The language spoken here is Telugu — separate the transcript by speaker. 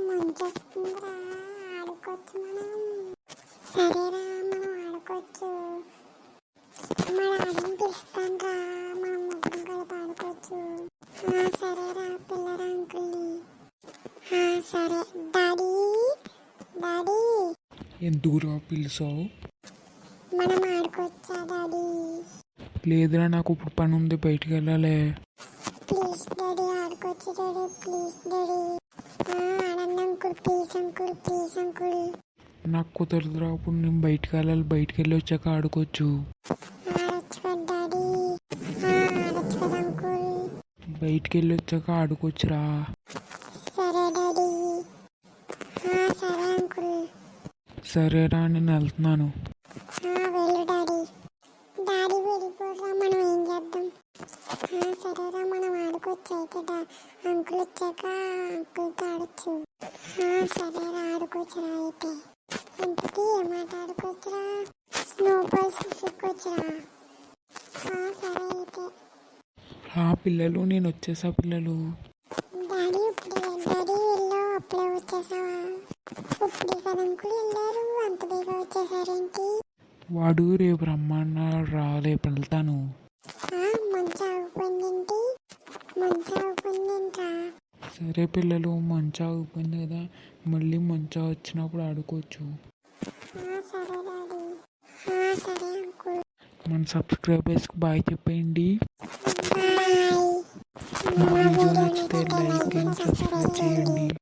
Speaker 1: మంచొస్తుందిరా, ఆడుకోవచ్చు మనం. సరేరా, మనం ఆడుకోవచ్చు. మా డాడీని పిలుస్తాను రా, మనం ముగ్గురం కలిపి ఆడుకోవచ్చు. సరేరా, పిల్లరా అంకుల్ని. సరే డాడీ. డాడీ
Speaker 2: ఎందుకురా పిలిచావు?
Speaker 1: మనం ఆడుకోవచ్చా డాడీ?
Speaker 2: లేదురా, నాకు ఇప్పుడు పని ఉంది, బయటికి వెళ్ళాలి.
Speaker 1: ప్లీజ్ డాడీ, ఆడుకోవచ్చు డాడీ, ప్లీజ్ డాడీ. ఆడండి uncle, please uncle, please uncle.
Speaker 2: నాకు కుదరదురా, ఇప్పుడు నేను బయటికి వెళ్ళాలి, బయటికి వెళ్ళి వచ్చాక ఆడుకోవచ్చు.
Speaker 1: ఆడొచ్చు కదా డాడీ, ఆడొచ్చు కదా అంకుల్.
Speaker 2: బయటికి వెళ్ళి వచ్చాక ఆడుకోవచ్చురా.
Speaker 1: సరే డాడీ. సరే అంకుల్.
Speaker 2: సరేరా, నేను వెళ్తున్నాను.
Speaker 1: వెళ్ళు డాడీ. డాడీ వెళ్ళిపోరా, మనం ఏం చేద్దాం? సరేరా, మనం ఆడుకోవచ్చు అయితే. అంకుల్ వచ్చాక అంకుల్తో ఆడొచ్చు. సరేరా, ఆడుకోవచ్చురా అయితే. ఇంటికి ఏమాట ఆడుకోవచ్చురా? Snow balls విసుక్కోవచ్చురా. సరే అయితే.
Speaker 2: పిల్లలు, నేను వచ్చేసా పిల్లలు.
Speaker 1: డాడీ ఇప్పుడే డాడీ వెళ్ళావు, అప్పుడే వచ్చేసావా? ఇప్పుడే కదా అంకుల్ వెళ్ళారు, అంత బేగా వచ్చేసారేంటి?
Speaker 2: వాడు రేపు రమ్మన్నాడు రా, రేపు వెళ్తాను.
Speaker 1: మంచి ఆగిపోయిందేంటి? మంచి ఆగిపోయిందేంట్రా?
Speaker 2: సరే పిల్లలు, మంచు ఆగిపోయింది కదా, మళ్ళీ మంచు వచ్చినప్పుడు ఆడుకోవచ్చు.
Speaker 1: సరే డాడీ. సరే అంకుల్.
Speaker 2: మన సబ్స్క్రైబర్స్కి బాయ్ చెప్పేయండి.
Speaker 1: బాయ్.
Speaker 2: మా వీడియో నచ్చితే లైక్ అండ్ సబ్స్క్రైబ్ చేయండి.